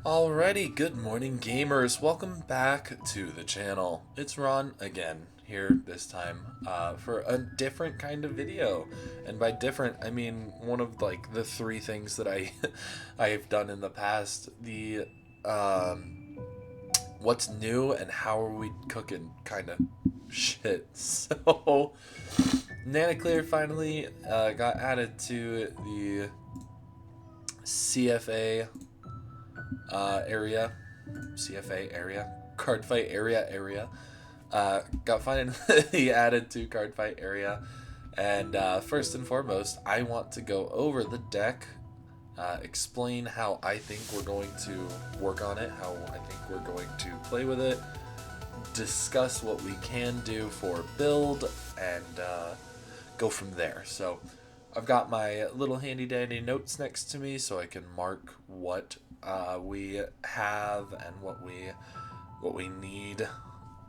Alrighty, good morning gamers. Welcome back to the channel. It's Ron again, here this time for a different kind of video. And by different, I mean one of like the three things that I've done in the past. The what's new and how are we cooking kind of shit. So Nannaclir finally got added to the CFA area, card fight area, got finally added to card fight area, and first and foremost, I want to go over the deck, explain how I think we're going to work on it, how I think we're going to play with it, discuss what we can do for build, and go from there. So I've got my little handy dandy notes next to me so I can mark what we have and what we need.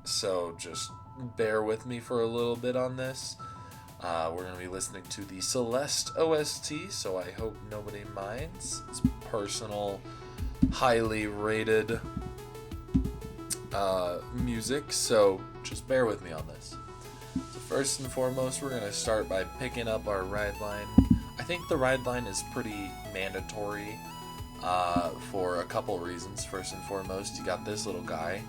So just bear with me for a little bit on this. We're going to be listening to the Celeste OST, so I hope nobody minds. It's personal, highly rated music, so just bear with me on this. So first and foremost, we're going to start by picking up our ride line. I think the ride line is pretty mandatory for a couple reasons. First and foremost, you got this little guy.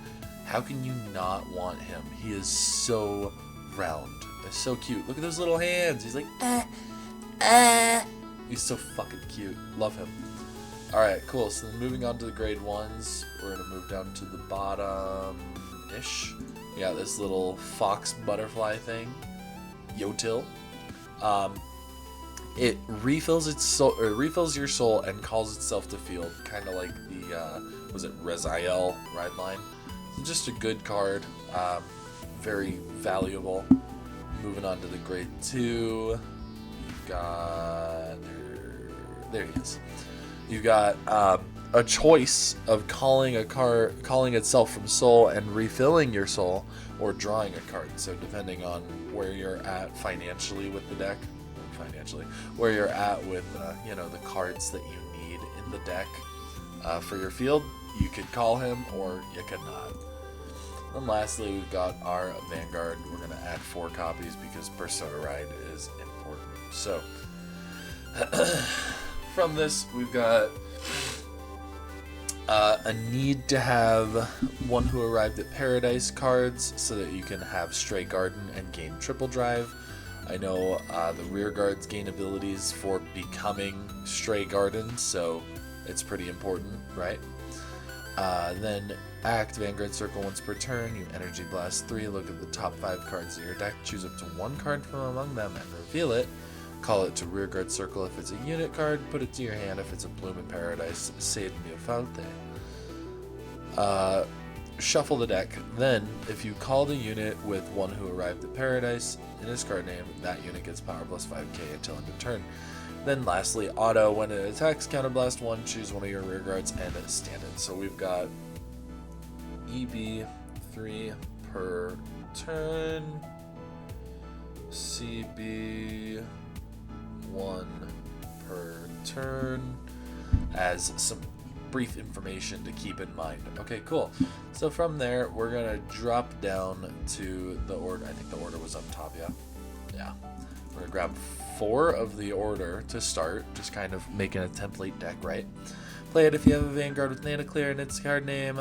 How can you not want him? He is so round. It's so cute. Look at those little hands. He's like, He's so fucking cute. Love him. Alright, cool. So then moving on to the grade ones, we're going to move down to the bottom-ish. You got this little fox butterfly thing. Yotil. It refills its soul, or refills your soul and calls itself to field, kind of like the was it Rezael ride line. Just a good card, very valuable. Moving on to the grade 2, you've got there he is. You've got a choice of calling itself from soul and refilling your soul, or drawing a card. So depending on where you're at financially with the deck. Where you're at with the cards that you need in the deck for your field, you could call him or you could not. And lastly, we've got our Vanguard. We're going to add 4 copies because Persona Ride is important. So from this, we've got a need to have One Who Arrived at Paradise cards so that you can have Stray Garden and gain triple drive. I know the rear guards gain abilities for becoming Stray Garden, so it's pretty important, right? Then act Vanguard Circle once per turn. You Energy Blast 3, look at the top 5 cards of your deck, choose up to 1 card from among them and reveal it. Call it to Rearguard Circle if it's a unit card, put it to your hand if it's a Bloom in Paradise, save Mio Falte. Shuffle the deck. Then, if you call the unit with One Who Arrived at Paradise in his card name, that unit gets power plus 5k until end of turn. Then lastly, auto, when it attacks, counterblast 1, choose one of your rear guards and stand it. So we've got EB 3 per turn, CB 1 per turn, as some brief information to keep in mind. Okay, cool. So from there, we're gonna drop down to the order. I think the order was up top, yeah. We're gonna grab 4 of the order to start, just kind of making a template deck, right? Play it if you have a Vanguard with Nannaclir in its card name.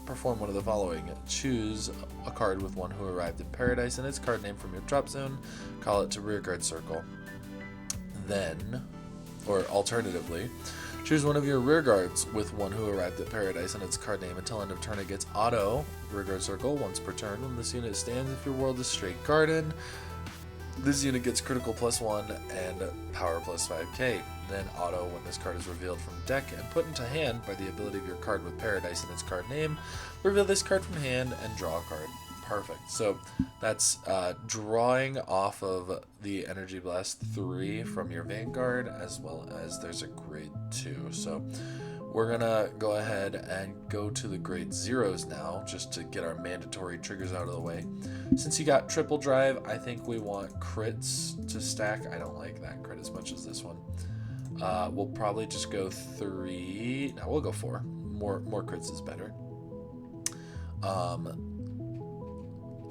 Perform one of the following. Choose a card with One Who Arrived in Paradise in its card name from your drop zone. Call it to Rearguard Circle. Then, or alternatively, choose one of your rear guards with One Who Arrived at Paradise in its card name until end of turn. It gets auto Rearguard Circle once per turn. When this unit stands, if your world is Straight Garden, this unit gets critical +1 and power plus 5k. Then auto when this card is revealed from deck and put into hand by the ability of your card with Paradise in its card name. Reveal this card from hand and draw a card. Perfect. So that's drawing off of the Energy Blast 3 from your Vanguard, as well as there's a grade 2. So we're gonna go ahead and go to the grade 0s now, just to get our mandatory triggers out of the way. Since you got triple drive, I think we want crits to stack. I don't like that crit as much as this one. We'll probably just go 3. No, we'll go 4. More crits is better. And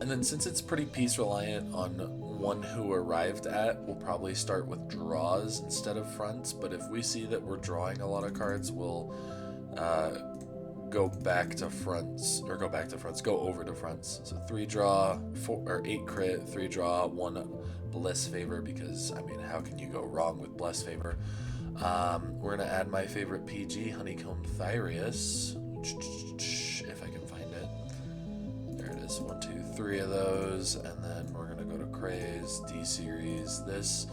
then since it's pretty piece reliant on one who arrived at, we'll probably start with draws instead of fronts. But if we see that we're drawing a lot of cards, we'll go back to fronts, or go over to fronts. So 3 draw, 4 or 8 crit, 3 draw, 1 bless favor, because I mean, how can you go wrong with bless favor? We're gonna add my favorite PG, Honeycomb Thyreus, if I can find it. There it is. 1, 2, 3 of those, and then we're gonna go to Craze, D series, this,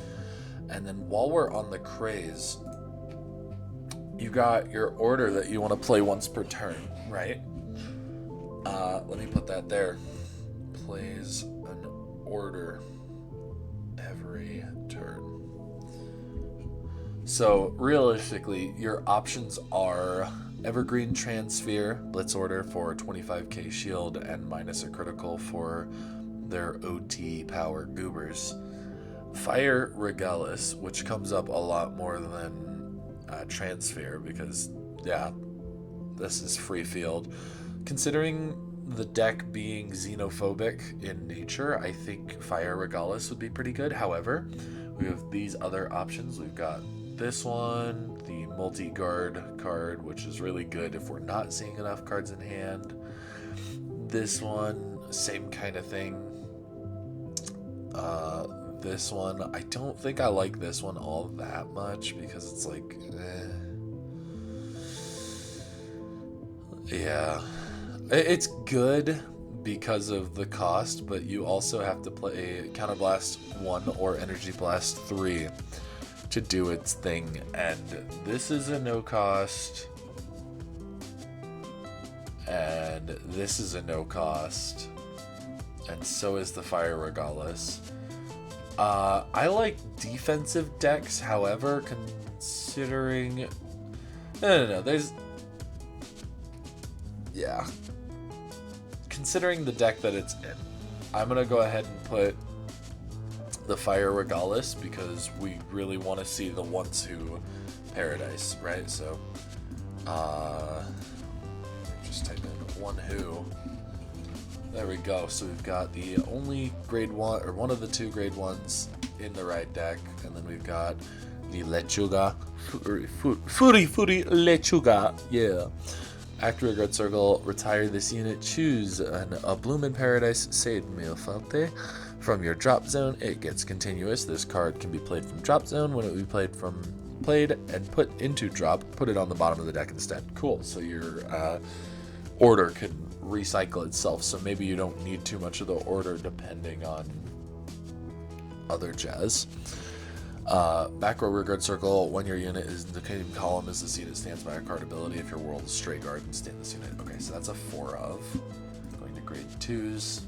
and then while we're on the Craze, you got your order that you want to play once per turn, right? Let me put that there. Plays an order every turn. So realistically, your options are Evergreen Transfer, Blitz Order for 25k shield and minus a critical for their OT power goobers. Fire Regalis, which comes up a lot more than Transfer, because yeah, this is free field. Considering the deck being xenophobic in nature, I think Fire Regalis would be pretty good. However, we have these other options. We've got this one, the multi-guard card, which is really good if we're not seeing enough cards in hand. This one, same kind of thing. This one, I don't think I like this one all that much, because it's like, yeah, it's good because of the cost, but you also have to play Counterblast 1 or Energy Blast 3 to do its thing, and this is a no cost, and this is a no cost, and so is the Fire Regalis. I like defensive decks, however, considering... No, there's... Yeah. Considering the deck that it's in, I'm going to go ahead and put the Fire Regalis, because we really want to see the Once Who Paradise, right? So, just type in One Who. There we go. So we've got the only grade 1, or one of the 2 grade 1s in the right deck, and then we've got the Lechuga, Furi Lechuga, yeah. Activate Guard Circle, retire this unit, choose a Bloom in Paradise, Sade Milfalte. From your drop zone, it gets continuous. This card can be played from drop zone. When it will be played and put into drop, put it on the bottom of the deck instead. Cool. So your order can recycle itself, so maybe you don't need too much of the order depending on other jazz. Back row rearguard circle, when your unit is in the same column as the unit stands by a card ability. If your world is stray guard, and stand this unit. Okay, so that's a 4 of. Going to grade 2s.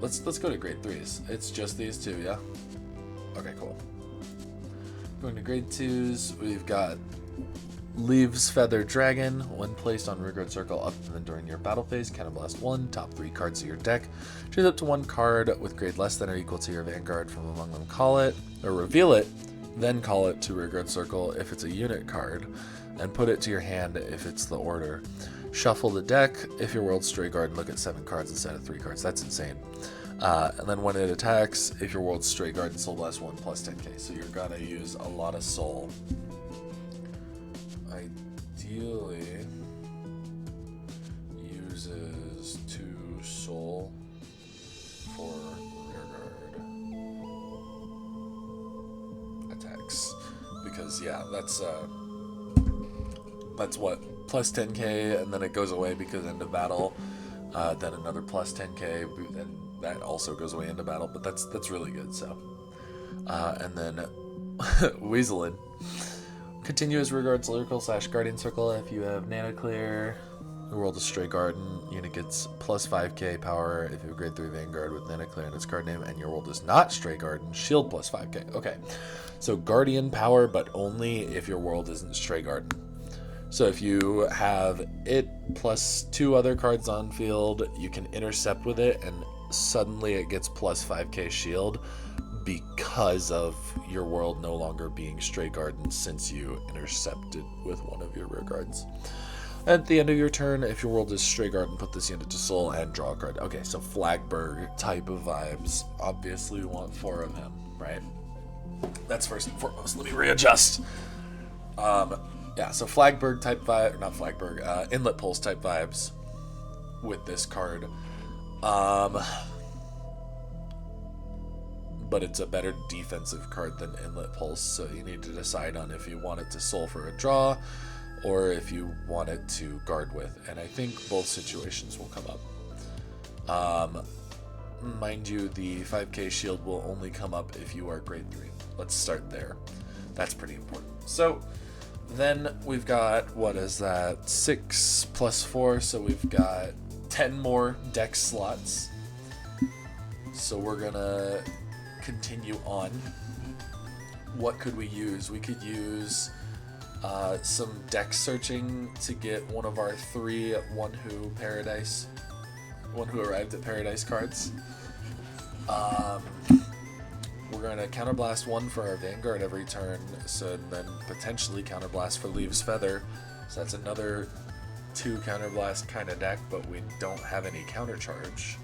Let's go to grade 3s. It's just these 2, yeah? Okay, cool. Going to grade 2s, we've got Leaves Feather Dragon. When placed on rearguard circle up and then during your battle phase, Counterblast 1, top 3 cards of your deck. Choose up to 1 card with grade less than or equal to your Vanguard from among them. Call it, or reveal it, then call it to rearguard circle if it's a unit card, and put it to your hand if it's the order. Shuffle the deck if your world's stray guard and look at 7 cards instead of 3 cards. That's insane. And then when it attacks, if your world's stray guard and soul blast 1 plus 10k. So you're gonna use a lot of soul. Ideally uses 2 soul for rearguard attacks, because yeah, that's what, plus 10k, and then it goes away because end of battle, then another plus 10k, and that also goes away into battle, but that's really good. So and then Weaselin. Continuous rearguard circle / guardian circle. If you have Nannaclir, the world is stray garden, unit gets plus 5k power if you have grade 3 Vanguard with Nannaclir in its card name, and your world is not stray garden, shield plus 5k. Okay, so guardian power, but only if your world isn't stray garden. So if you have it plus 2 other cards on field, you can intercept with it, and suddenly it gets plus 5k shield because of your world no longer being Stray Garden since you intercepted with one of your rear guards. At the end of your turn, if your world is Stray Garden, put this unit to soul and draw a card. Okay, so Flagberg type of vibes. Obviously, we want 4 of him, right? That's first and foremost. Let me readjust. Yeah, so Flagberg type vibe, not Flagberg, Inlet Pulse type vibes with this card. But it's a better defensive card than Inlet Pulse, so you need to decide on if you want it to soul for a draw or if you want it to guard with, and I think both situations will come up. Mind you, the 5k shield will only come up if you are grade 3. Let's start there. That's pretty important. So then we've got, what is that, 6 plus 4, so we've got 10 more deck slots. So we're gonna continue on. What could we use? We could use some deck searching to get one of our 3 One Who Arrived at Paradise cards. We're going to counterblast 1 for our Vanguard every turn, so then potentially counterblast for Leaves Feather. So that's another 2 counterblast kind of deck, but we don't have any countercharge.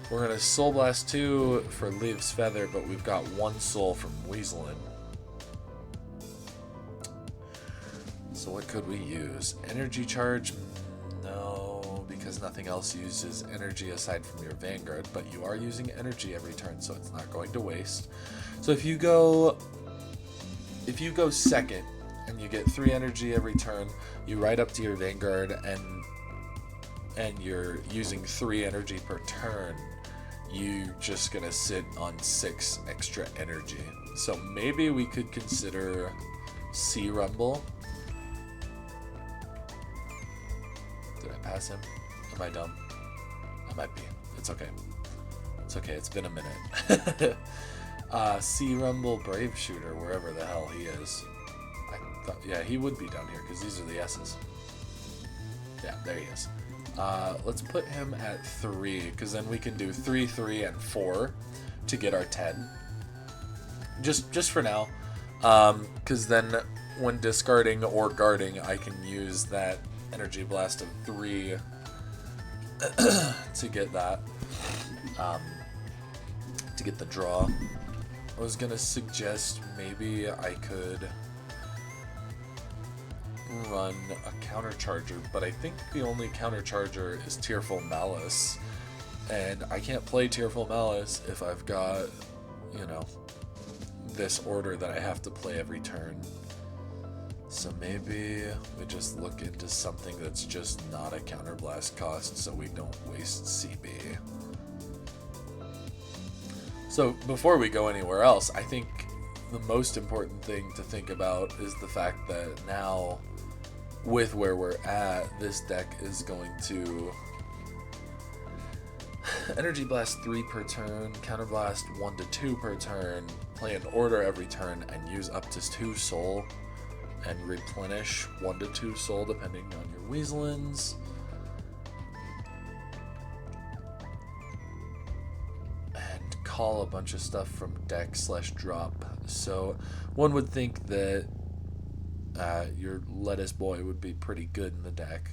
We're going to Soul Blast 2 for Leaves Feather, but we've got 1 soul from Weaselin. So what could we use? Energy Charge? No, because nothing else uses energy aside from your Vanguard, but you are using energy every turn, so it's not going to waste. So if you go second and you get 3 energy every turn, you ride up to your Vanguard and you're using 3 energy per turn, you're just gonna sit on 6 extra energy. So maybe we could consider Sea Rumble. Did I pass him? Am I dumb? I might be. It's okay. It's okay. It's been a minute. Sea Rumble, Brave Shooter, wherever the hell he is. I thought, yeah, he would be down here because these are the S's. Yeah, there he is. Let's put him at 3 because then we can do 3, 3, and 4 to get our 10. Just for now, because then when discarding or guarding, I can use that Energy Blast of 3 to get that, to get the draw. I was gonna suggest maybe I could run a countercharger, but I think the only countercharger is Tearful Malice, and I can't play Tearful Malice if I've got, you know, this order that I have to play every turn. So maybe we just look into something that's just not a counterblast cost so we don't waste CB. So before we go anywhere else, I think the most important thing to think about is the fact that now, with where we're at, this deck is going to Energy Blast 3 per turn, Counterblast 1 to 2 per turn, play an order every turn, and use up to 2 soul, and replenish 1 to 2 soul depending on your Weaselins. And call a bunch of stuff from deck / drop. So one would think that your Lettuce Boy would be pretty good in the deck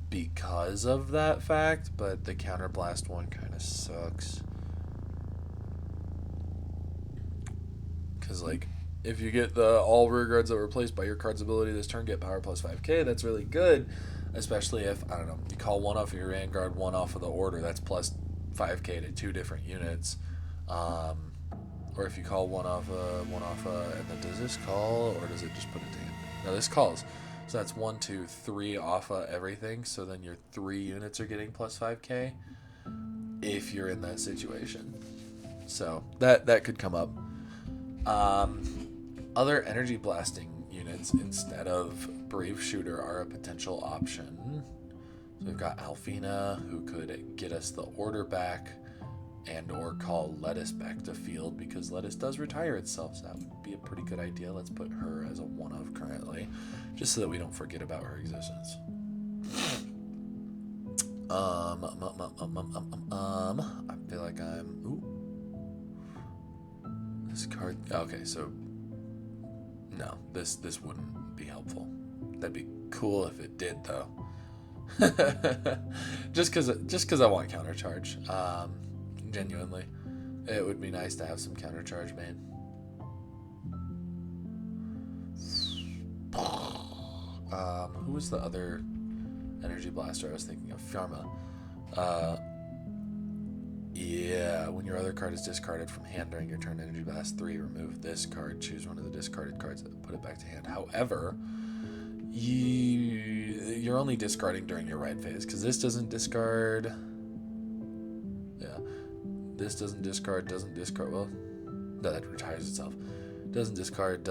because of that fact, but the Counterblast one kind of sucks. Because, like, if you get the all rear guards that were replaced by your card's ability this turn get power plus 5k, that's really good. Especially if, I don't know, you call 1 off of your Vanguard, 1 off of the order, that's plus 5k to 2 different units. Or if you call 1 off, and then does this call, or does it just put it down? No, this calls. So that's 1, 2, 3 off of everything, so then your 3 units are getting plus 5k if you're in that situation. So that could come up. Other energy blasting units instead of Brave Shooter are a potential option. So we've got Alfina, who could get us the order back and or call Lettuce back to field, because Lettuce does retire itself, so that would be a pretty good idea. Let's put her as a 1-of currently, just so that we don't forget about her existence. I feel like I'm... Ooh. Discard. Okay, so no, this wouldn't be helpful. That'd be cool if it did, though. just because I want countercharge. Genuinely, it would be nice to have some countercharge, man. Who was the other energy blaster I was thinking of? Pharma. Yeah, when your other card is discarded from hand during your turn, Energy Blast 3, remove this card, choose one of the discarded cards, and put it back to hand. However, you're only discarding during your ride phase, because this doesn't discard. Yeah, this doesn't discard, well, no, that retires itself. Doesn't discard,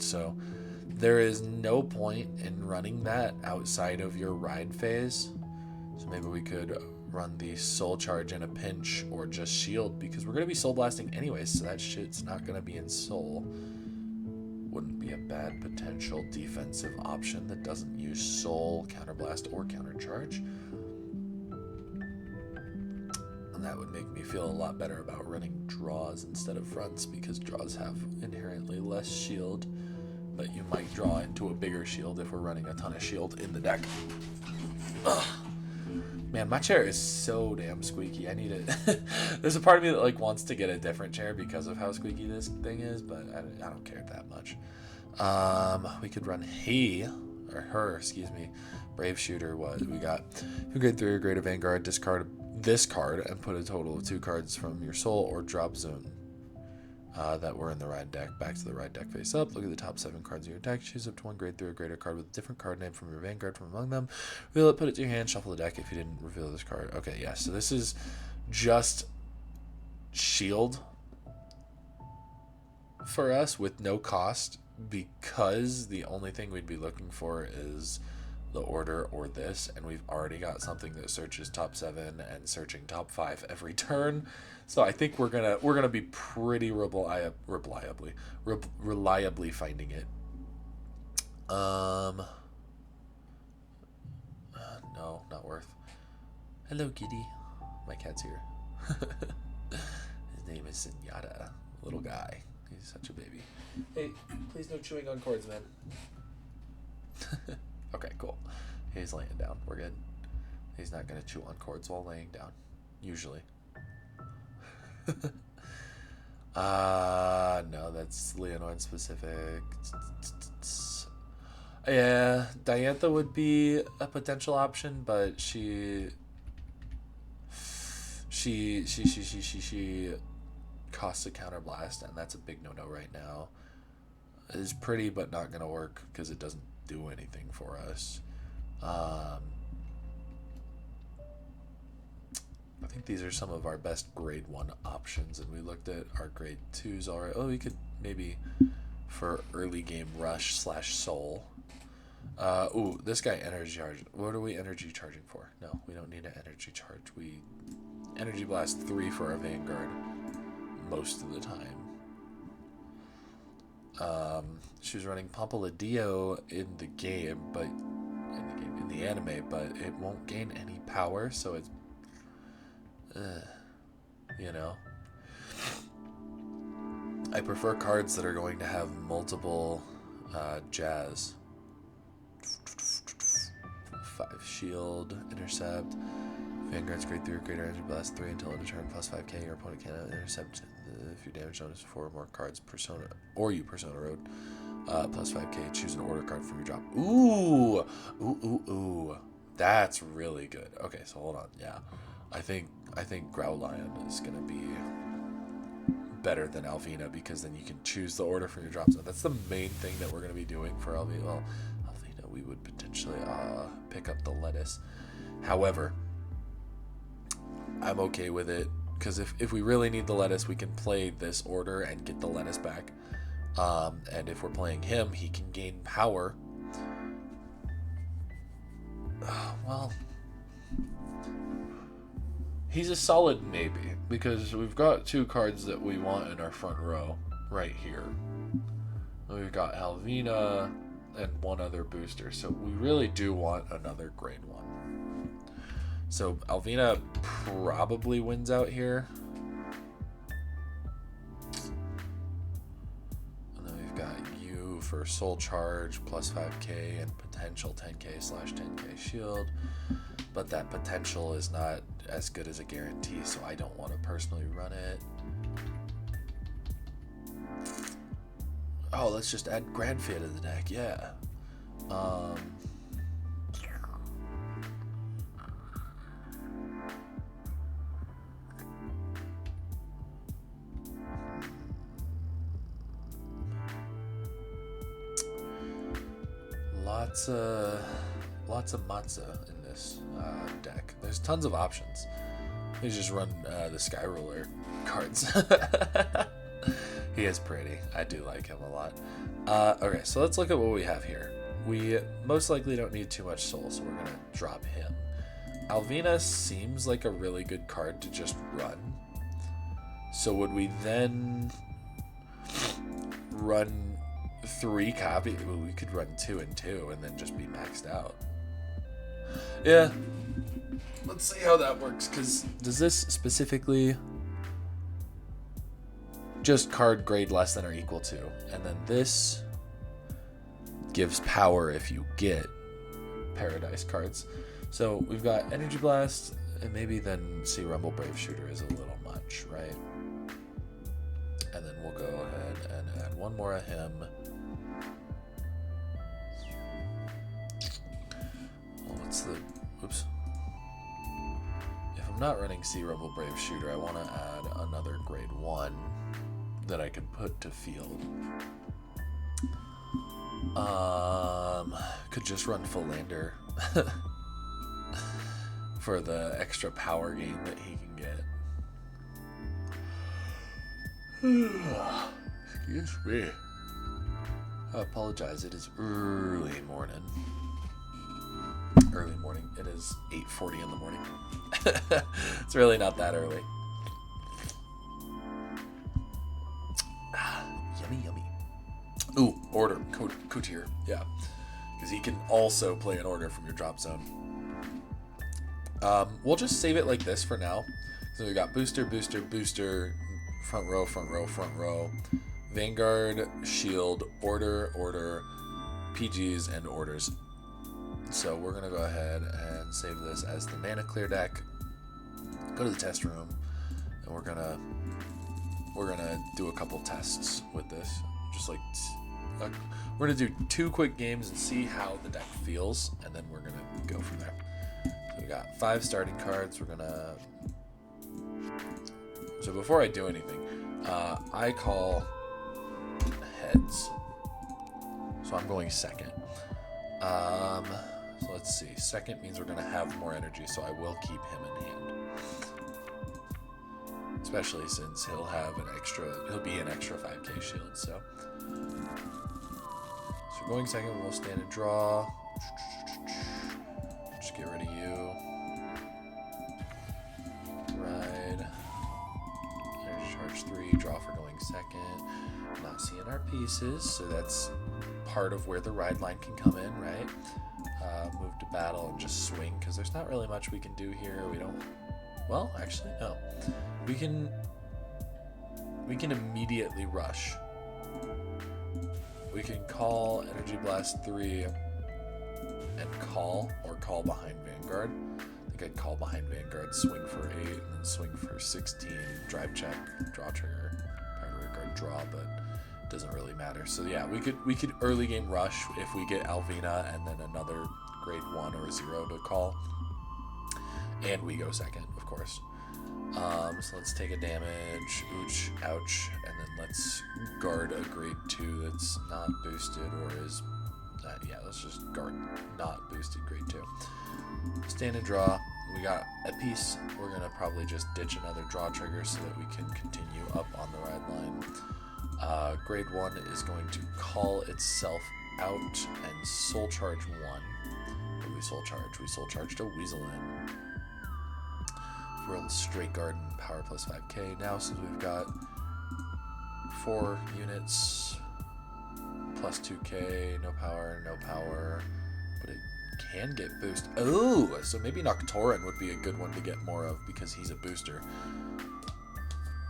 so there is no point in running that outside of your ride phase. So maybe we could run the soul charge in a pinch or just shield, because we're going to be soul blasting anyways, so that shit's not going to be in soul. Wouldn't be a bad potential defensive option that doesn't use soul, counterblast, or countercharge. And that would make me feel a lot better about running draws instead of fronts, because draws have inherently less shield, but you might draw into a bigger shield if we're running a ton of shield in the deck. Ugh. Man, my chair is so damn squeaky. I need it. There's a part of me that like wants to get a different chair because of how squeaky this thing is, but I don't care that much. We could run her, Brave Shooter. We got if you grade 3 or greater Vanguard, discard this card and put a total of 2 cards from your soul or drop zone that were in the ride deck back to the ride deck face up. Look at the top 7 cards in your deck. Choose up to 1 grade 3 or greater card with a different card name from your Vanguard from among them. Reveal it, put it to your hand, shuffle the deck if you didn't reveal this card. Okay, yeah, so this is just shield for us with no cost, because the only thing we'd be looking for is the order or this, and we've already got something that searches top 7 and searching top 5 every turn. So I think we're gonna be pretty reliably finding it. No, not worth. Hello, kitty. My cat's here. His name is Zenyatta. Little guy. He's such a baby. Hey, please no chewing on cords, man. Okay, cool. He's laying down. We're good. He's not gonna chew on cords while laying down. Usually. No, that's Leonard specific. Yeah, Diantha would be a potential option, but she costs a counterblast, and that's a big no-no right now. It's pretty, but not gonna work because it doesn't do anything for us. I think these are some of our best grade 1 options, and we looked at our grade 2s already. Oh, we could maybe for early game rush / soul. Ooh, this guy energy charge. What are we energy charging for? No, we don't need an energy charge. We energy blast 3 for our Vanguard most of the time. She was running Pompaladillo in the game, but in the anime, but it won't gain any power, so it's you know. I prefer cards that are going to have multiple jazz. 5 shield, intercept. Vanguard's grade 3 or greater, energy blast 3 until end of turn, plus 5k. Your opponent cannot intercept if your damage bonus 4 or more cards persona, or you persona road. Plus 5k. Choose an order card from your drop. Ooh. That's really good. Okay, so hold on. Yeah, I think Growlion is gonna be better than Alvina, because then you can choose the order from your drop zone. That's the main thing that we're gonna be doing for Alvina. Well, Alvina, we would potentially pick up the lettuce. However, I'm okay with it, because if we really need the lettuce, we can play this order and get the lettuce back. And if we're playing him, he can gain power. Well, he's a solid maybe, because we've got 2 cards that we want in our front row right here. We've got Alvina and 1 other booster, so we really do want another grade 1. So Alvina probably wins out here. for Soul Charge plus 5k and potential 10k/10k shield, but that potential is not as good as a guarantee, so I don't want to personally run it. Oh, let's just add Grandfia to the deck, yeah. Lots of matzah in this deck. There's tons of options. You just run the Sky Ruler cards. He is pretty. I do like him a lot. Okay, so let's look at what we have here. We most likely don't need too much soul, so we're gonna drop him. Alvina seems like a really good card to just run. So would we then run 3 copies? Well, we could run 2 and 2 and then just be maxed out. Yeah. Let's see how that works, because does this specifically just card grade less than or equal to? And then this gives power if you get Paradise cards. So we've got Energy Blast, and maybe then Sea Rumble Brave Shooter is a little much, right? And then we'll go ahead and add one more of him. Well, what's the... Oops. If I'm not running Sea Rumble Brave Shooter, I want to add another grade 1 that I can put to field. Could just run Philander for the extra power gain that he can get. Excuse me. I apologize, it is early morning. Early morning. It is 8:40 in the morning. It's really not that early. Yummy, yummy. Ooh, order. Coutier. Yeah. Because he can also play an order from your drop zone. We'll just save it like this for now. So we got booster, booster, booster, front row, front row, front row, Vanguard, shield, order, PGs, and orders. So we're gonna go ahead and save this as the Nannaclir deck. Go to the test room, and we're gonna do a couple tests with this. Just like we're gonna do 2 quick games and see how the deck feels, and then we're gonna go from there. So we got 5 starting cards. We're gonna. So before I do anything, I call heads. So I'm going second. So let's see. Second means we're gonna have more energy, so I will keep him in hand. Especially since he'll be an extra 5k shield, so. So going second, we'll stand and draw. Just get rid of you. Ride. There's charge 3, draw for going second. Not seeing our pieces, so that's part of where the ride line can come in, right? Move to battle and just swing, because there's not really much we can do here. We don't. Well, actually, no. We can immediately rush. We can call Energy Blast 3 and call behind Vanguard. I think I'd call behind Vanguard, swing for 8, and then swing for 16, drive check, draw trigger, Pirate Guard draw, but it doesn't really matter. So yeah, we could early game rush if we get Alvina and then another grade 1 or 0 to call. And we go second, of course. So let's take a damage, ouch, ouch, and then let's guard a grade 2 that's not boosted or is, yeah, let's just guard not boosted grade 2. Stand and draw. We got a piece. We're gonna probably just ditch another draw trigger so that we can continue up on the ride line. Grade 1 is going to call itself out and soul charge 1. What do we soul charge? We soul charged a Weasel in. Roll straight guard and power plus 5k. Now since we've got 4 units plus 2k, no power, but it can get boost. Oh, so maybe Noctoran would be a good one to get more of because he's a booster.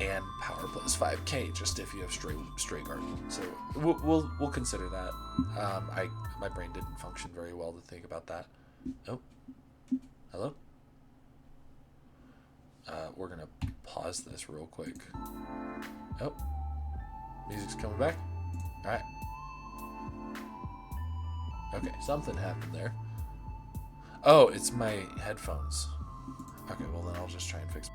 and power plus 5k just if you have stray guard. So we'll consider that. My brain didn't function very well to think about that. Oh, hello. We're gonna pause this real quick. Oh, music's coming back. All right. Okay, something happened there. Oh, it's my headphones. Okay, well then I'll just try and fix.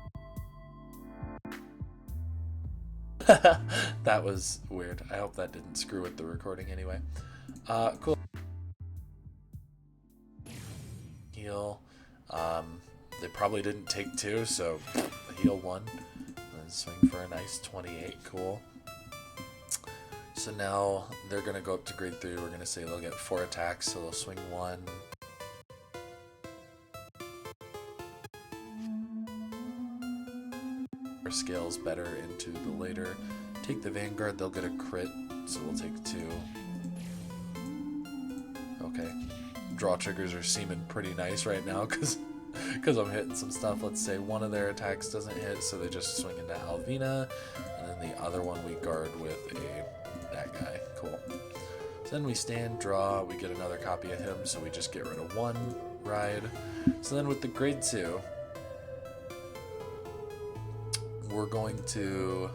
That was weird. I hope that didn't screw with the recording anyway. Cool. Heal. They probably didn't take 2, so heal 1. And then swing for a nice 28. Cool. So now they're going to go up to grade 3. We're going to say they'll get 4 attacks, so they'll swing 1. Scales better into the later. Take the Vanguard, they'll get a crit, so we'll take 2. Okay. Draw triggers are seeming pretty nice right now because I'm hitting some stuff. Let's say one of their attacks doesn't hit, so they just swing into Alvina, and then the other one we guard with that guy. Cool. So then we stand, draw, we get another copy of him, so we just get rid of 1 ride. So then with the grade 2, we're going to...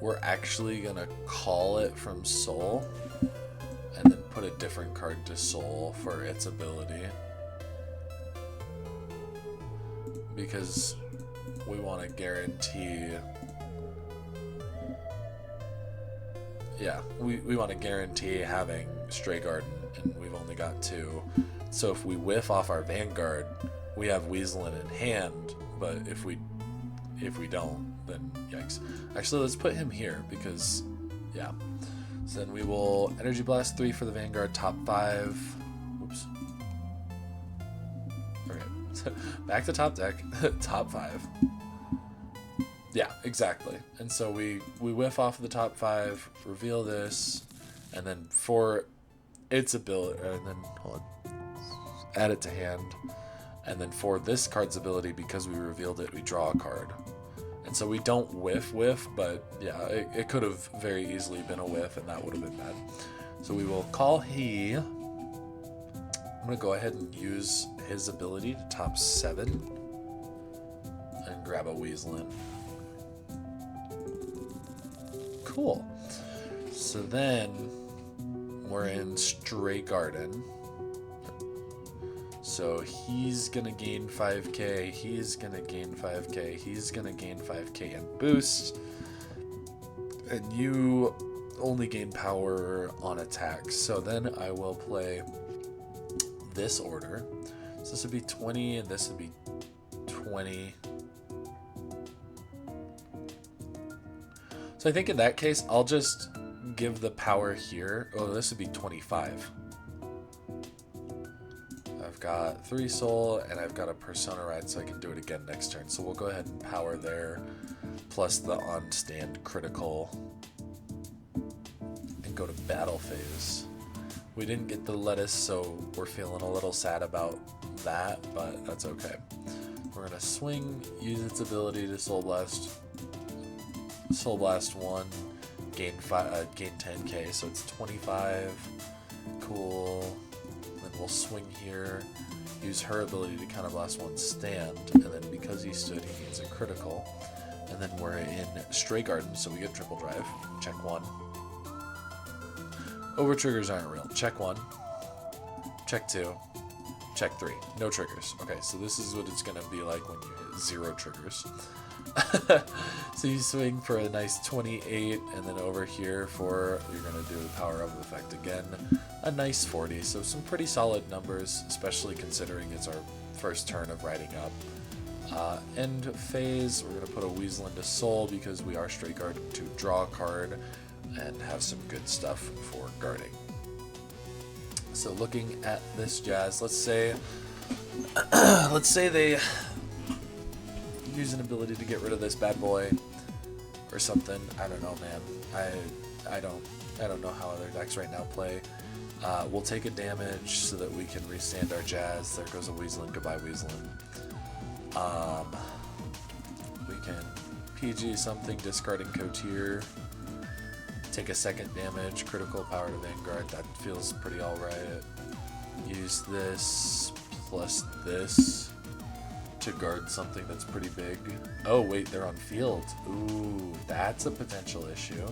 We're actually going to call it from Soul and then put a different card to Soul for its ability. Because we want to guarantee... Yeah, we want to guarantee having Stray Garden, and we've only got 2. So if we whiff off our Vanguard, we have Weaselin in hand, but if we don't, then yikes. Actually, let's put him here because, yeah. So then we will Energy Blast 3 for the Vanguard, top 5. Oops. Okay, so back to top deck, top 5. Yeah, exactly. And so we whiff off of the top 5, reveal this, and then for its ability, and then hold on, add it to hand. And then for this card's ability, because we revealed it, we draw a card. And so we don't whiff, but yeah, it could have very easily been a whiff, and that would have been bad. So we will call he. I'm going to go ahead and use his ability to top 7 and grab a Weaselin. Cool. So then we're in Stray Garden. So he's going to gain 5k, he's going to gain 5k, he's going to gain 5k and boost. And you only gain power on attacks. So then I will play this order. So this would be 20 and this would be 20. So I think in that case, I'll just give the power here. Oh, this would be 25. I've got 3 soul and I've got a persona ride, so I can do it again next turn. So we'll go ahead and power there, plus the on stand critical, and go to battle phase. We didn't get the lettuce, so we're feeling a little sad about that, but that's okay. We're gonna swing, use its ability to Soul Blast 1, gain 10k, so it's 25. Cool. We'll swing here, use her ability to Counter Blast 1 stand, and then because he stood, he gains a critical. And then we're in Stray Garden, so we get triple drive. Check 1. Over triggers aren't real. Check 1. Check 2. Check 3. No triggers. Okay, so this is what it's going to be like when you hit 0 triggers. So you swing for a nice 28, and then over here for, you're going to do the power up effect again, a nice 40. So some pretty solid numbers, especially considering it's our first turn of riding up. End phase, we're going to put a Weasel into Soul because we are Stray Guard to draw a card and have some good stuff for guarding. So looking at this jazz, let's say they use an ability to get rid of this bad boy or something. I don't know, man. I don't know how other decks right now play. We'll take a damage so that we can restand our jazz. There goes a Weaselin. Goodbye, Weaselin. We can PG something, discarding Cotier. Take a second damage, critical power to Vanguard. That feels pretty alright. Use this plus this to guard something that's pretty big. Oh wait, they're on field. Ooh, that's a potential issue.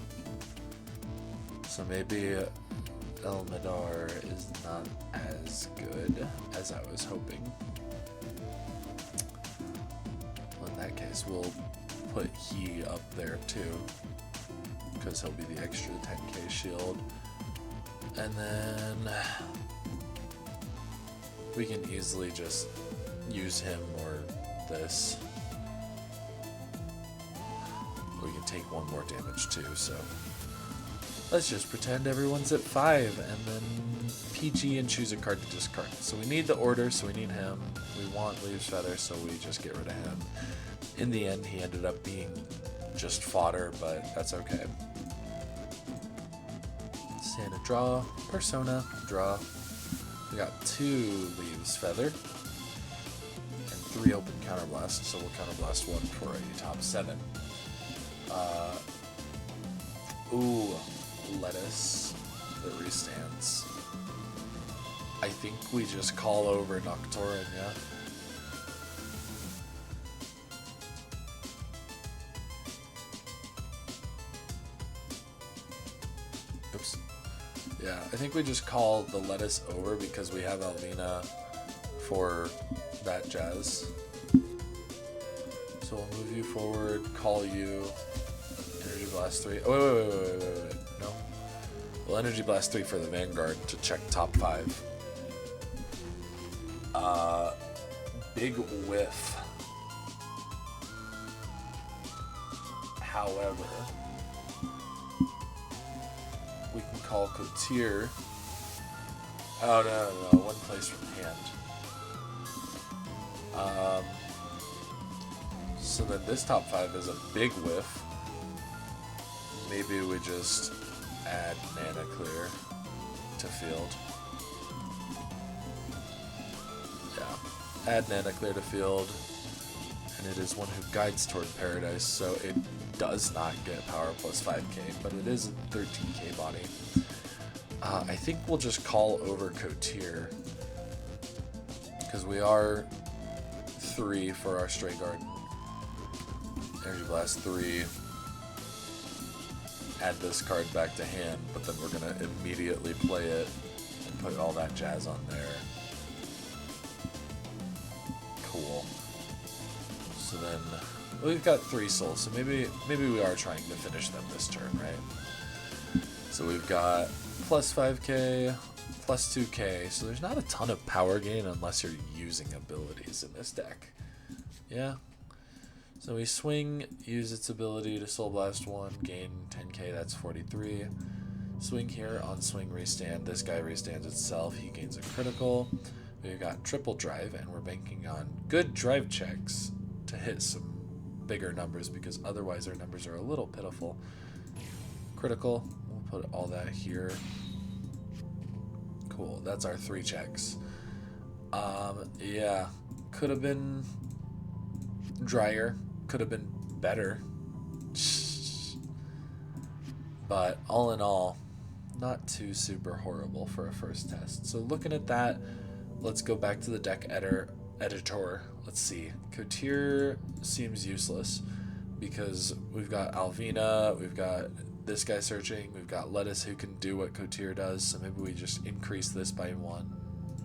So maybe Elmadar is not as good as I was hoping. Well, in that case, we'll put he up there too, because he'll be the extra 10k shield. And then we can easily just use him or this. We can take one more damage too, so let's just pretend everyone's at 5 and then PG and choose a card to discard. So we need the order, so we need him. We want Leaves Feather, so we just get rid of him. In the end, he ended up being just fodder, but that's okay. Santa, draw. Persona, draw. We got 2 Leaves Feather and 3 open Counterblast, so we'll Counterblast 1 for a top 7. Ooh, Lettuce that restands. I think we just call over Noctorin, yeah? Oops. Yeah, I think we just call the Lettuce over because we have Alvina for that jazz. So we'll move you forward, call you, Energy Blast 3. Oh, wait. No. Well, Energy Blast 3 for the Vanguard to check top 5. Big whiff. However, we can call Cotier. Oh, no. One place from hand. So then this top 5 is a big whiff. Maybe we just add Nannaclir to field. Yeah, add Nannaclir to field. And it is one who guides toward paradise, so it does not get power plus 5k, but it is a 13k body. I think we'll just call over Cotier, because we are 3 for our Stray Garden. Energy Blast 3. Add this card back to hand, but then we're going to immediately play it and put all that jazz on there. Cool. So then we've got 3 souls, so maybe we are trying to finish them this turn, right? So we've got plus 5k, plus 2k, so there's not a ton of power gain unless you're using abilities in this deck. Yeah. So we swing, use its ability to Soul Blast 1, gain 10k, that's 43. Swing here, on swing, restand. This guy restands itself, he gains a critical. We've got triple drive, and we're banking on good drive checks to hit some bigger numbers, because otherwise our numbers are a little pitiful. Critical, we'll put all that here. Cool, that's our 3 checks. Yeah, could have been drier. Could have been better, but all in all, not too super horrible for a first test. So looking at that, let's go back to the deck editor. Let's see. Cotier seems useless because we've got Alvina, we've got this guy searching, we've got Lettuce who can do what Cotier does, so maybe we just increase this by 1.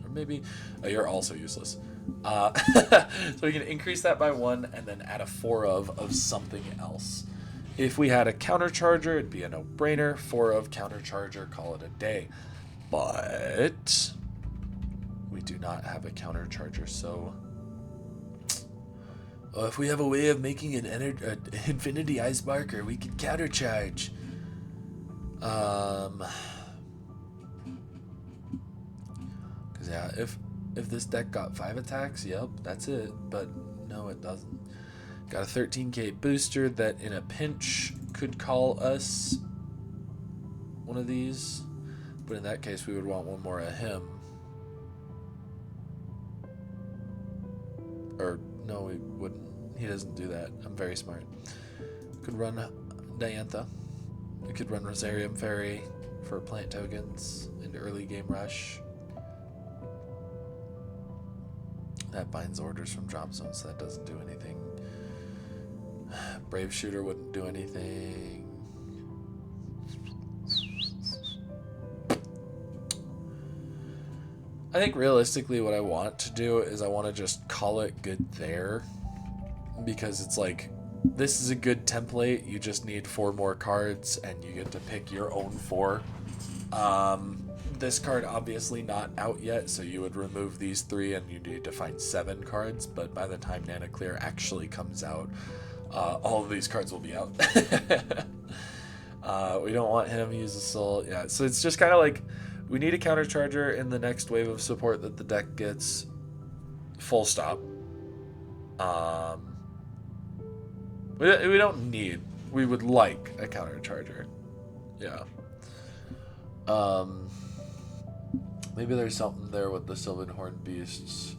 Or maybe, oh, you're also useless. So we can increase that by 1 and then add a 4 of something else. If we had a countercharger, it'd be a no-brainer. 4 of countercharger, call it a day. But we do not have a countercharger, so if we have a way of making an Infinity Ice Marker, we can countercharge. Because yeah, if this deck got 5 attacks, yep, that's it. But no, it doesn't. Got a 13k booster that in a pinch could call us one of these. But in that case, we would want one more of him. Or, no, No, we wouldn't. He doesn't do that. I'm very smart. Could run Diantha. We could run Rosarium Fairy for plant tokens into early game rush. That binds orders from drop zones, so that doesn't do anything. Brave Shooter wouldn't do anything. I think realistically what I want to do is I want to just call it good there. Because it's like, this is a good template. You just need 4 more cards and you get to pick your own 4. This card obviously not out yet, so you would remove these 3 and you need to find 7 cards, but by the time Nannaclir actually comes out, all of these cards will be out. We don't want him to use a soul. Yeah, so it's just kind of like, we need a countercharger in the next wave of support that the deck gets, full stop. We don't need, we would like a countercharger. Yeah. Maybe there's something there with the Sylvan Horn Beasts.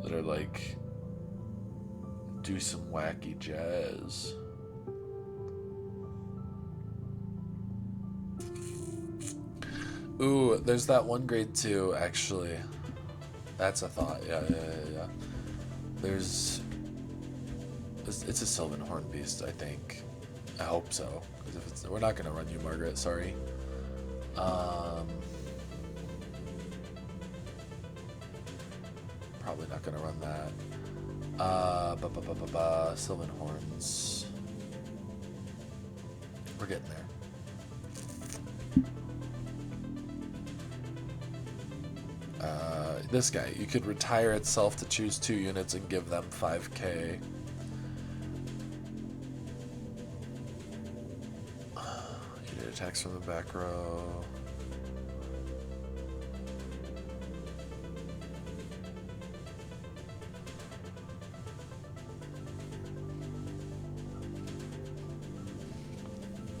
That are like, do some wacky jazz. Ooh, there's that one grade 2 actually. That's a thought. Yeah. There's, it's a Sylvan Horn Beast, I think. I hope so. Because if it's, we're not gonna run you, Margaret. Sorry. Probably not gonna run that. Sylvan Horns. We're getting there. This guy, you could retire itself to choose 2 units and give them 5k. You did attacks from the back row.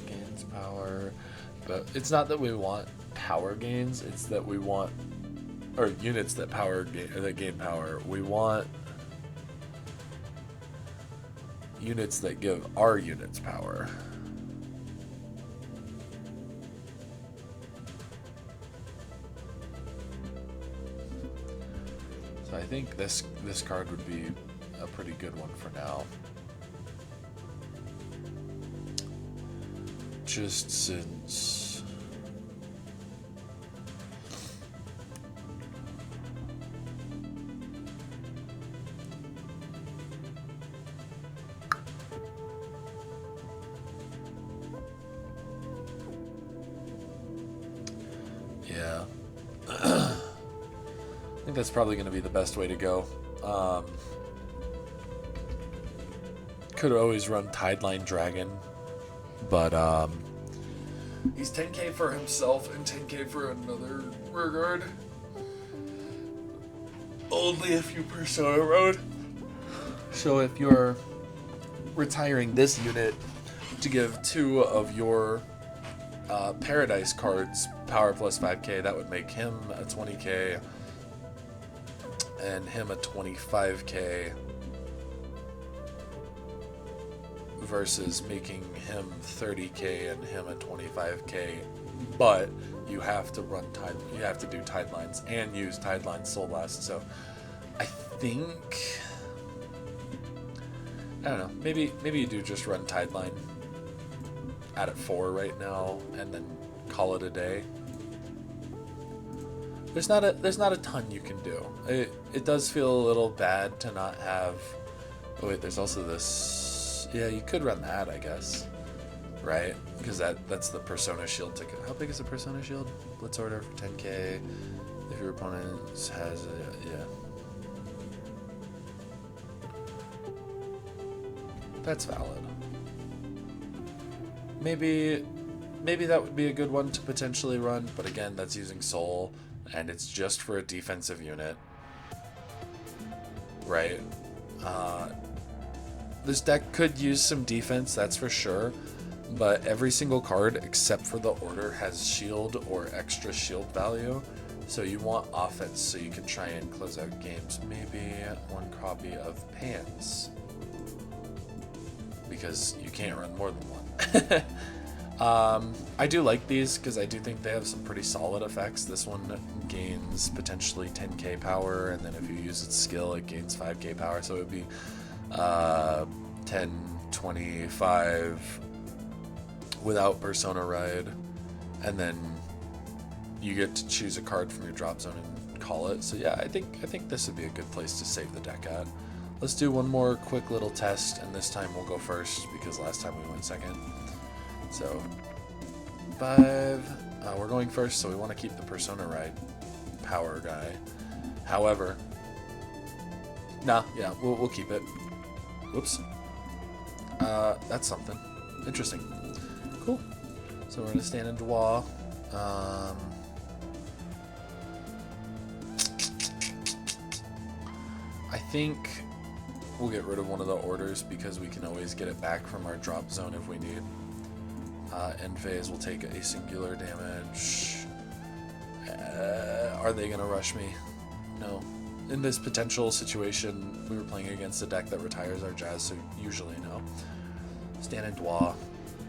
Gains power, but it's not that we want power gains, it's that we want, or units that that gain power. We want units that give our units power. So I think this card would be a pretty good one for now. Just since I think that's probably going to be the best way to go. Could always run Tideline Dragon, but he's 10k for himself and 10k for another rearguard. Only if you Persona Road. So if you're retiring this unit to give 2 of your Paradise cards power plus 5k, that would make him a 20k and him a 25k versus making him 30k and him a 25k, but you have to run you have to do Tidelines and use Tideline Soul Blast. So I think, I don't know, maybe you do just run Tideline at 4 right now and then call it a day. There's not a ton you can do. It does feel a little bad to not have. Oh wait, there's also this. Yeah, you could run that, I guess, right? Because that's the Persona Shield ticket. How big is the Persona Shield? Blitz order for 10k. If your opponent has yeah. That's valid. Maybe that would be a good one to potentially run, but again, that's using Soul. And it's just for a defensive unit, right? This deck could use some defense, that's for sure, but every single card except for the order has shield or extra shield value. So you want offense so you can try and close out games. Maybe one copy of Pans, because you can't run more than one. I do like these because I do think they have some pretty solid effects. This one gains potentially 10k power, and then if you use its skill, it gains 5k power. So it would be 10, 25 without Persona Ride, and then you get to choose a card from your drop zone and call it. So yeah, I think this would be a good place to save the deck at. Let's do one more quick little test, and this time we'll go first because last time we went second. So 5, we're going first, so we want to keep the Persona Ride power guy. However, yeah, we'll keep it. Whoops. That's something interesting. Cool. So we're gonna stand in Dwa. I think we'll get rid of one of the orders because we can always get it back from our drop zone if we need. End phase will take a singular damage. Are they gonna rush me? No. In this potential situation, we were playing against a deck that retires our Jazz, so usually no. Stand in Dwa.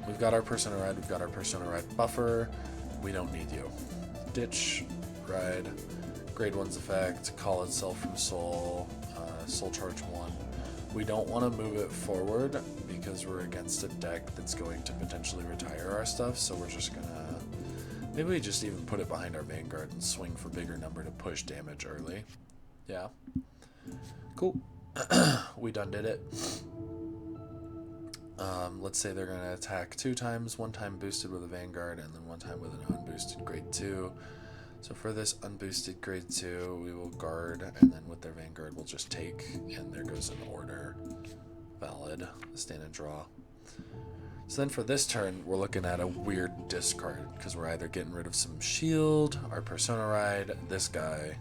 We've got our Persona Ride, we've got our Persona Ride buffer. We don't need you. Ditch, Ride, grade 1's effect, call itself from Soul, Soul Charge 1. We don't want to move it forward because we're against a deck that's going to potentially retire our stuff, so we're just gonna... Maybe we just even put it behind our Vanguard and swing for bigger number to push damage early. Yeah. Cool. We done did it. Let's say they're going to attack 2 times, 1 time boosted with a Vanguard, and then 1 time with an unboosted grade 2. So for this unboosted grade 2, we will guard, and then with their Vanguard, we'll just take, and there goes an order. Valid. Stand and draw. So then for this turn, we're looking at a weird discard, because we're either getting rid of some shield, our Persona Ride, this guy,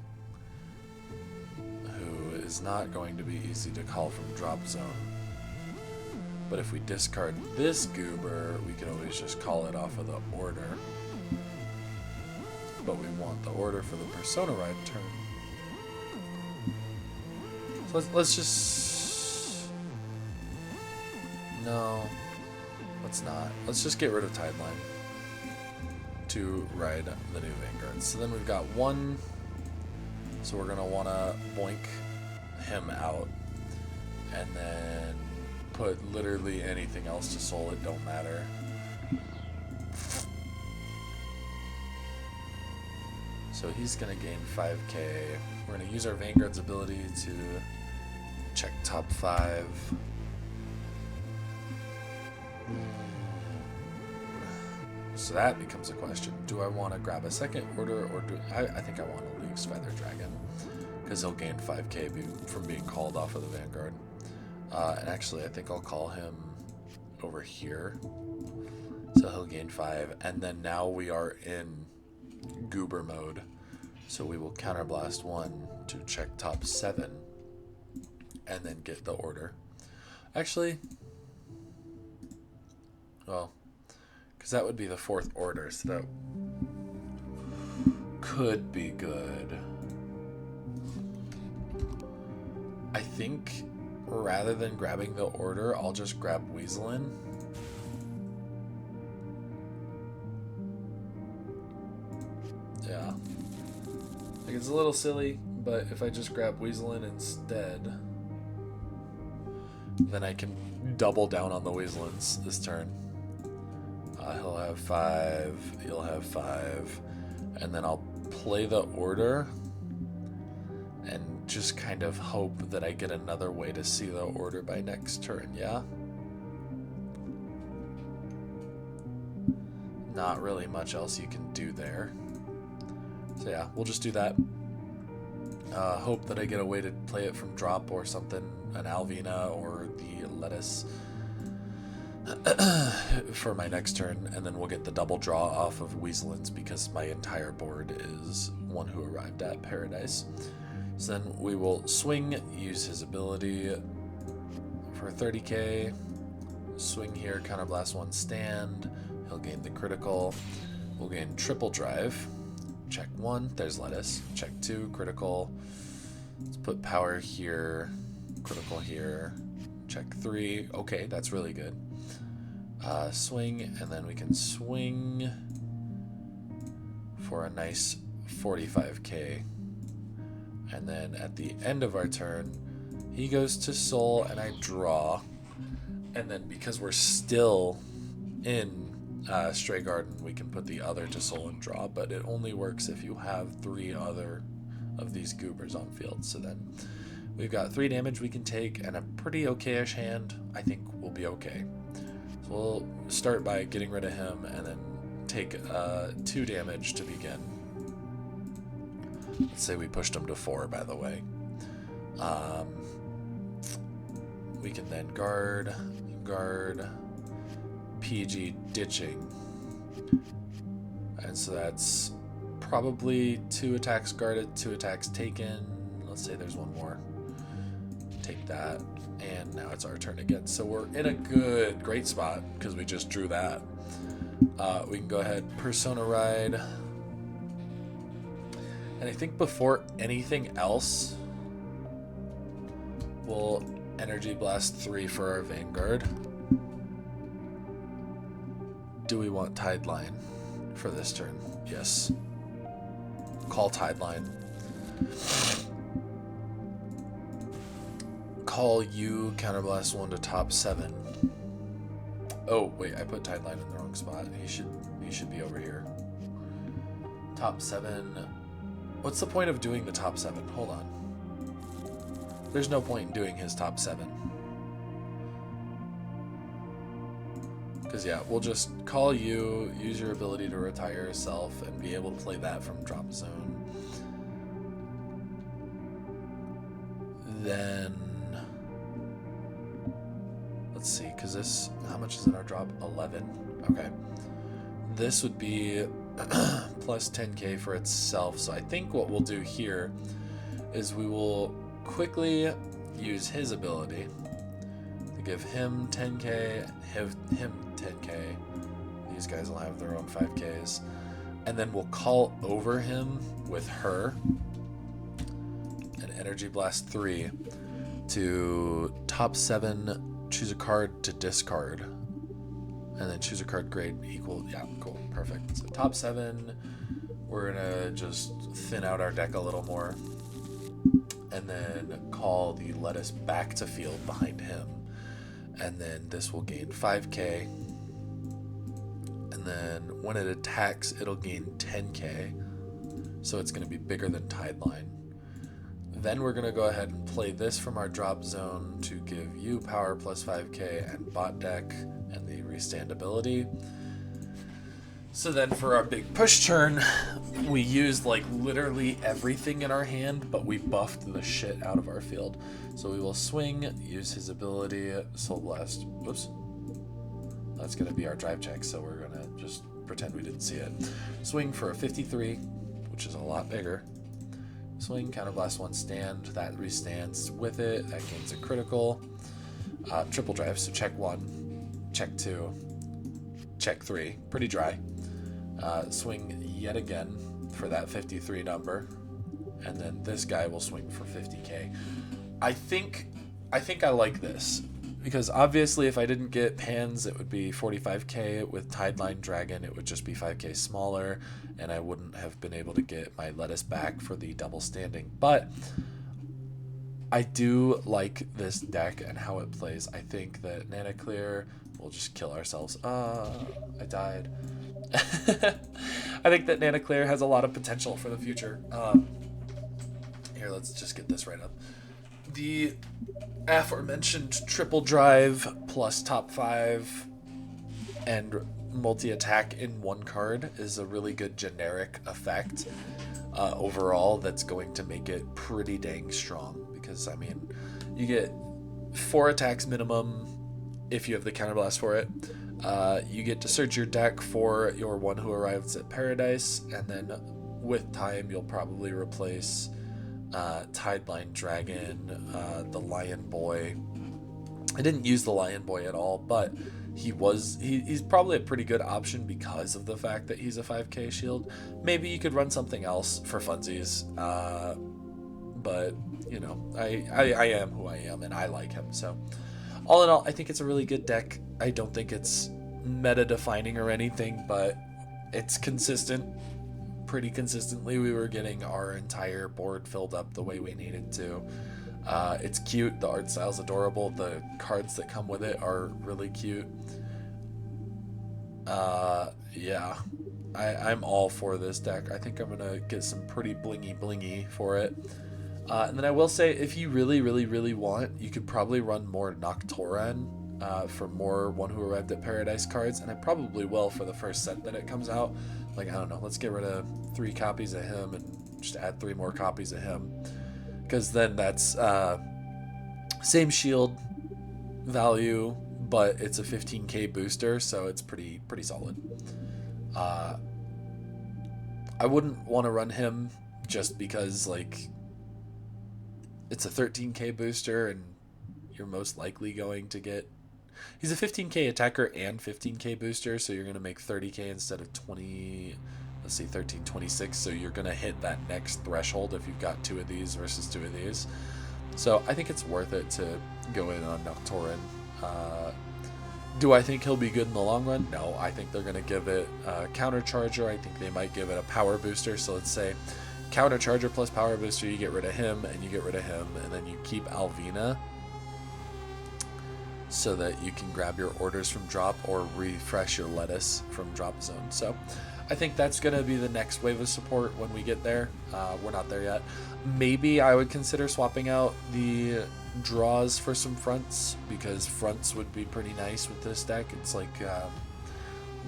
who is not going to be easy to call from drop zone. But if we discard this goober, we can always just call it off of the order. But we want the order for the Persona Ride turn. So let's just... No, let's not. Let's just get rid of Tideline to ride the new Vanguard. So then we've got 1, so we're going to want to boink him out. And then put literally anything else to soul, it don't matter. So he's gonna gain 5k. We're gonna use our Vanguard's ability to check top 5. So that becomes a question. Do I want to grab a second order, or do I think I want to Luke's Feather Dragon, because he'll gain 5k from being called off of the Vanguard. And actually, I think I'll call him over here. So he'll gain 5. And then now we are in Goober mode. So we will counterblast 1 to check top 7. And then get the order. Actually, well, because that would be the 4th order. So that could be good. I think... rather than grabbing the order, I'll just grab Weaselin. Yeah. Like, it's a little silly, but if I just grab Weaselin instead, then I can double down on the Weaselins this turn. He'll have 5, he'll have 5, and then I'll play the order and just kind of hope that I get another way to see the order by next turn, yeah? Not really much else you can do there. So yeah, we'll just do that. Hope that I get a way to play it from drop or something, an Alvina or the Lettuce for my next turn, and then we'll get the double draw off of Weaselins because my entire board is one who arrived at Paradise. So then we will swing, use his ability for 30k, swing here, counterblast 1, stand, he'll gain the critical, we'll gain triple drive, check 1, there's lettuce. Check 2, critical. Let's put power here, critical here. Check 3, okay, that's really good. Swing, and then we can swing for a nice 45k. And then at the end of our turn, he goes to soul and I draw. And then because we're still in Stray Garden, we can put the other to soul and draw, but it only works if you have 3 other of these goobers on field. So then we've got 3 damage we can take and a pretty okay-ish hand. I think we'll be okay. So we'll start by getting rid of him and then take 2 damage to begin. Let's say we pushed him to 4, by the way. We can then guard, PG ditching. And so that's probably 2 attacks guarded, 2 attacks taken. Let's say there's 1 more. Take that. And now it's our turn again. So we're in a great spot because we just drew that. We can go ahead, Persona Ride. And I think before anything else, we'll Energy Blast 3 for our Vanguard. Do we want Tide Line for this turn? Yes. Call Tide Line. Call you, Counterblast 1 to top 7. Oh, wait, I put Tide Line in the wrong spot. He should be over here. Top 7. What's the point of doing the top 7? Hold on. There's no point in doing his top 7. Because, yeah, we'll just call you, use your ability to retire yourself, and be able to play that from drop zone. Then, let's see, because this, how much is in our drop? 11. Okay. This would be plus 10k for itself. So I think what we'll do here is we will quickly use his ability to give him 10k, him 10k. These guys will have their own 5ks. And then we'll call over him with her an Energy Blast 3 to top 7, choose a card to discard. And then choose a card grade equal. Yeah, cool. Perfect. So top 7, we're going to just thin out our deck a little more. And then call the lettuce back to field behind him. And then this will gain 5k. And then when it attacks, it'll gain 10k. So it's going to be bigger than Tide Line. Then we're going to go ahead and play this from our drop zone to give you power plus 5k and bot deck and the restand ability. So then for our big push turn, we used like literally everything in our hand, but we buffed the shit out of our field. So we will swing, use his ability, Soul Blast. Whoops. That's going to be our drive check, so we're going to just pretend we didn't see it. Swing for a 53, which is a lot bigger. Swing, Counterblast 1 stand, that restands with it, that gains a critical. Triple drive, so check 1, check 2, check 3, pretty dry. Swing yet again for that 53 number, and then this guy will swing for 50k. I think I like this, because obviously if I didn't get pans it would be 45k. With Tideline Dragon it would just be 5k smaller, and I wouldn't have been able to get my lettuce back for the double standing. But I do like this deck and how it plays. I think that Nannaclir, we'll just kill ourselves. I died. I think that Nannaclir has a lot of potential for the future. Here, let's just get this right up. The aforementioned triple drive plus top 5 and multi-attack in one card is a really good generic effect overall that's going to make it pretty dang strong, because I mean you get 4 attacks minimum if you have the counterblast for it. You get to search your deck for your one who arrives at Paradise, and then with time you'll probably replace Tideline Dragon, the Lion Boy, I didn't use the Lion Boy at all, but he's probably a pretty good option because of the fact that he's a 5k shield. Maybe you could run something else for funsies, but you know, I am who I am and I like him. So all in all, I think it's a really good deck. I don't think it's meta defining or anything, but it's consistent. Pretty consistently, we were getting our entire board filled up the way we needed to. It's cute. The art style's adorable. The cards that come with it are really cute. Yeah, I'm all for this deck. I think I'm gonna get some pretty blingy for it. And then I will say, if you really want, you could probably run more Noctoran for more One Who Arrived at Paradise cards, and I probably will for the first set that it comes out. Like, I don't know, let's get rid of 3 copies of him and just add 3 more copies of him, because then that's same shield value, but it's a 15k booster, so it's pretty solid. I wouldn't want to run him just because, like, it's a 13k booster and you're most likely going to get... He's a 15k attacker and 15k booster, so you're going to make 30k instead of 20... Let's see, 13, 26, so you're going to hit that next threshold if you've got 2 of these versus 2 of these. So I think it's worth it to go in on Noctoran. Do I think he'll be good in the long run? No, I think they're going to give it a counter charger. I think they might give it a power booster. So let's say counter charger plus power booster, you get rid of him and you get rid of him, and then you keep Alvina so that you can grab your orders from drop or refresh your lettuce from drop zone. So I think that's going to be the next wave of support when we get there. We're not there yet. Maybe I would consider swapping out the draws for some fronts, because fronts would be pretty nice with this deck. It's like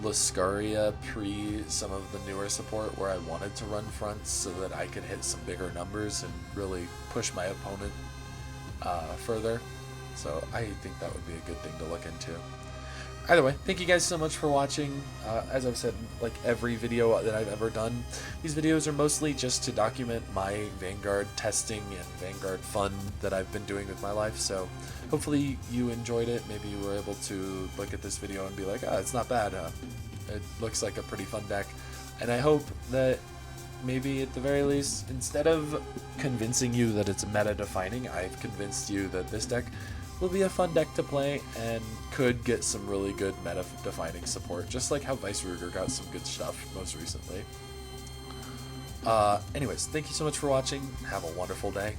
Lascaria pre some of the newer support, where I wanted to run fronts so that I could hit some bigger numbers and really push my opponent further. So I think that would be a good thing to look into. Either way, thank you guys so much for watching. As I've said, like every video that I've ever done, these videos are mostly just to document my Vanguard testing and Vanguard fun that I've been doing with my life. So hopefully you enjoyed it. Maybe you were able to look at this video and be like, oh, it's not bad. It looks like a pretty fun deck. And I hope that maybe at the very least, instead of convincing you that it's meta defining, I've convinced you that this deck will be a fun deck to play and could get some really good meta defining support, just like how Vice Ruger got some good stuff most recently. Anyways, thank you so much for watching. Have a wonderful day.